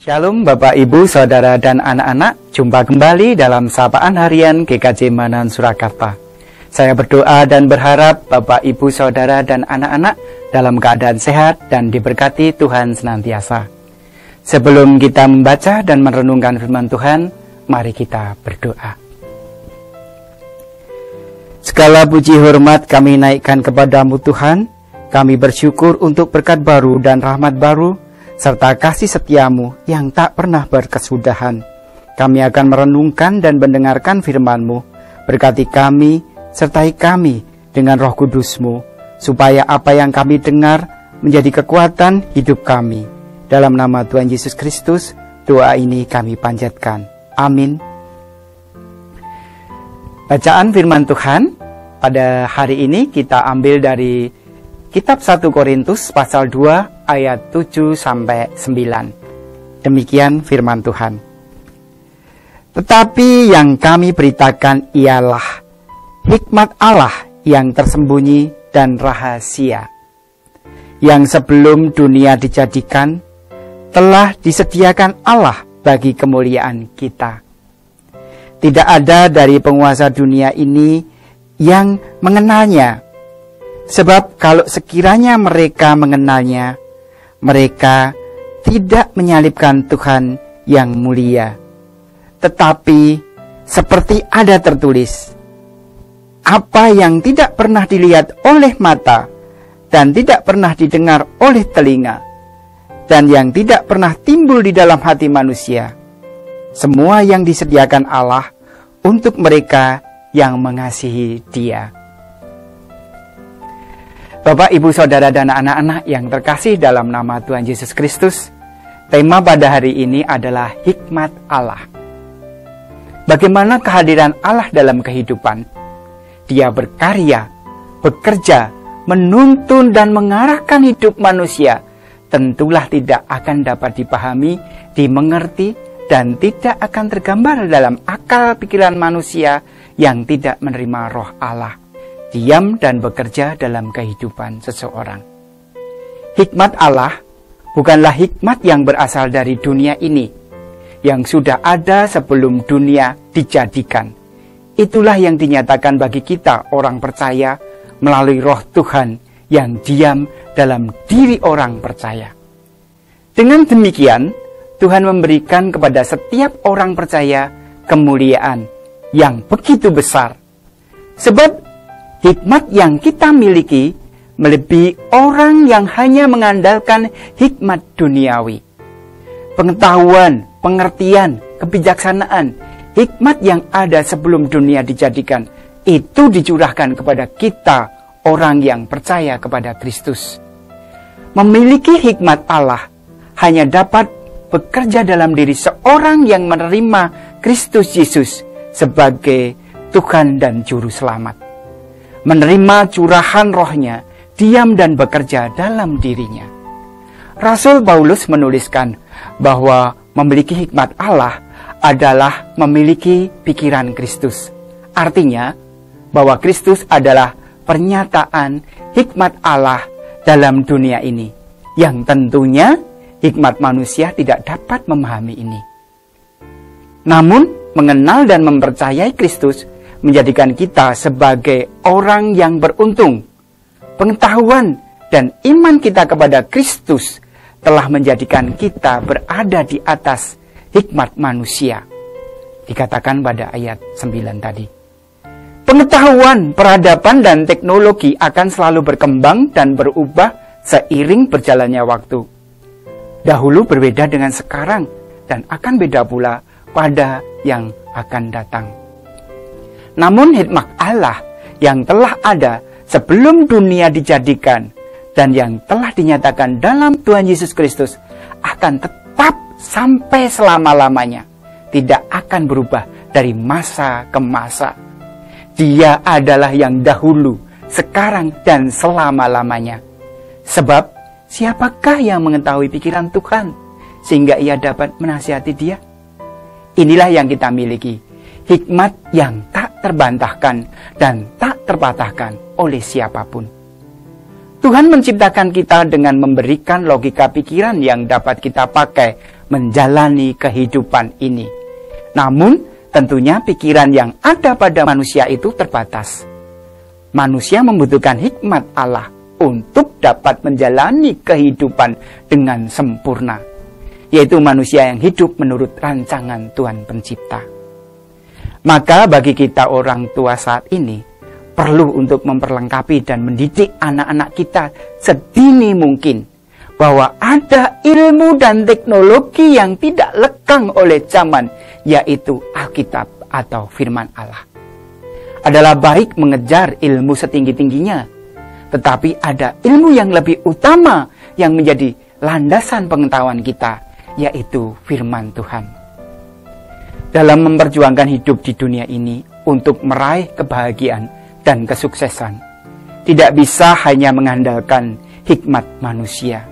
Shalom Bapak Ibu, Saudara dan anak-anak. Jumpa kembali dalam Sapaan Harian GKJ Manan Surakarta. Saya berdoa dan berharap Bapak Ibu, Saudara dan anak-anak dalam keadaan sehat dan diberkati Tuhan senantiasa. Sebelum kita membaca dan merenungkan firman Tuhan, mari kita berdoa. Segala puji hormat kami naikkan kepadamu Tuhan. Kami bersyukur untuk berkat baru dan rahmat baru serta kasih setiamu yang tak pernah berkesudahan. Kami akan merenungkan dan mendengarkan firman-Mu. Berkati kami, sertai kami dengan Roh Kudus-Mu, supaya apa yang kami dengar menjadi kekuatan hidup kami. Dalam nama Tuhan Yesus Kristus, doa ini kami panjatkan. Amin. Bacaan firman Tuhan pada hari ini kita ambil dari Kitab 1 Korintus pasal 2 ayat 7-9. Demikian firman Tuhan. Tetapi yang kami beritakan ialah hikmat Allah yang tersembunyi dan rahasia, yang sebelum dunia dijadikan telah disediakan Allah bagi kemuliaan kita. Tidak ada dari penguasa dunia ini yang mengenalnya. Sebab kalau sekiranya mereka mengenalnya, mereka tidak menyalibkan Tuhan yang mulia. Tetapi seperti ada tertulis, apa yang tidak pernah dilihat oleh mata dan tidak pernah didengar oleh telinga dan yang tidak pernah timbul di dalam hati manusia, semua yang disediakan Allah untuk mereka yang mengasihi Dia. Bapak, Ibu, Saudara, dan anak-anak yang terkasih dalam nama Tuhan Yesus Kristus, tema pada hari ini adalah hikmat Allah. Bagaimana kehadiran Allah dalam kehidupan? Dia berkarya, bekerja, menuntun dan mengarahkan hidup manusia. Tentulah tidak akan dapat dipahami, dimengerti, dan tidak akan tergambar dalam akal pikiran manusia yang tidak menerima roh Allah diam dan bekerja dalam kehidupan seseorang. Hikmat Allah bukanlah hikmat yang berasal dari dunia ini, yang sudah ada sebelum dunia dijadikan. Itulah yang dinyatakan bagi kita orang percaya melalui roh Tuhan yang diam dalam diri orang percaya. Dengan demikian, Tuhan memberikan kepada setiap orang percaya kemuliaan yang begitu besar. Sebab hikmat yang kita miliki melebihi orang yang hanya mengandalkan hikmat duniawi. Pengetahuan, pengertian, kebijaksanaan, hikmat yang ada sebelum dunia dijadikan, itu dicurahkan kepada kita, orang yang percaya kepada Kristus. Memiliki hikmat Allah hanya dapat bekerja dalam diri seorang yang menerima Kristus Yesus sebagai Tuhan dan Juru Selamat. Menerima curahan rohnya, diam dan bekerja dalam dirinya. Rasul Paulus menuliskan bahwa memiliki hikmat Allah adalah memiliki pikiran Kristus. Artinya bahwa Kristus adalah pernyataan hikmat Allah dalam dunia ini, yang tentunya hikmat manusia tidak dapat memahami ini. Namun, mengenal dan mempercayai Kristus menjadikan kita sebagai orang yang beruntung. Pengetahuan dan iman kita kepada Kristus telah menjadikan kita berada di atas hikmat manusia. Dikatakan pada ayat 9 tadi. Pengetahuan, peradaban, dan teknologi akan selalu berkembang dan berubah seiring berjalannya waktu. Dahulu berbeda dengan sekarang dan akan beda pula pada yang akan datang. Namun hikmat Allah yang telah ada sebelum dunia dijadikan dan yang telah dinyatakan dalam Tuhan Yesus Kristus akan tetap sampai selama-lamanya. Tidak akan berubah dari masa ke masa. Dia adalah yang dahulu, sekarang, dan selama-lamanya. Sebab siapakah yang mengetahui pikiran Tuhan sehingga ia dapat menasihati Dia? Inilah yang kita miliki. Hikmat yang tak terbantahkan dan tak terpatahkan oleh siapapun. Tuhan menciptakan kita dengan memberikan logika pikiran yang dapat kita pakai menjalani kehidupan ini. Namun, tentunya pikiran yang ada pada manusia itu terbatas. Manusia membutuhkan hikmat Allah untuk dapat menjalani kehidupan dengan sempurna, yaitu manusia yang hidup menurut rancangan Tuhan Pencipta. Maka bagi kita orang tua saat ini, perlu untuk memperlengkapi dan mendidik anak-anak kita sedini mungkin bahwa ada ilmu dan teknologi yang tidak lekang oleh zaman, yaitu Alkitab atau firman Allah. Adalah baik mengejar ilmu setinggi-tingginya, tetapi ada ilmu yang lebih utama yang menjadi landasan pengetahuan kita, yaitu firman Tuhan. Dalam memperjuangkan hidup di dunia ini untuk meraih kebahagiaan dan kesuksesan, tidak bisa hanya mengandalkan hikmat manusia.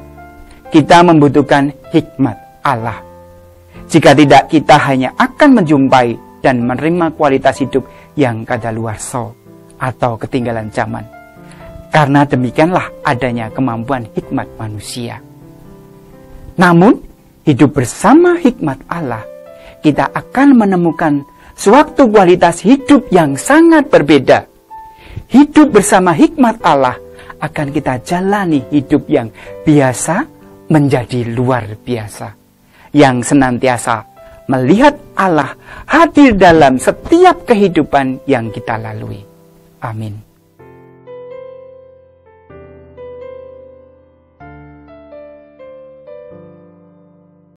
Kita membutuhkan hikmat Allah. Jika tidak, kita hanya akan menjumpai dan menerima kualitas hidup yang kadaluarsa atau ketinggalan zaman. Karena demikianlah adanya kemampuan hikmat manusia. Namun, hidup bersama hikmat Allah, kita akan menemukan suatu kualitas hidup yang sangat berbeda. Hidup bersama hikmat Allah akan kita jalani hidup yang biasa menjadi luar biasa, yang senantiasa melihat Allah hadir dalam setiap kehidupan yang kita lalui. Amin.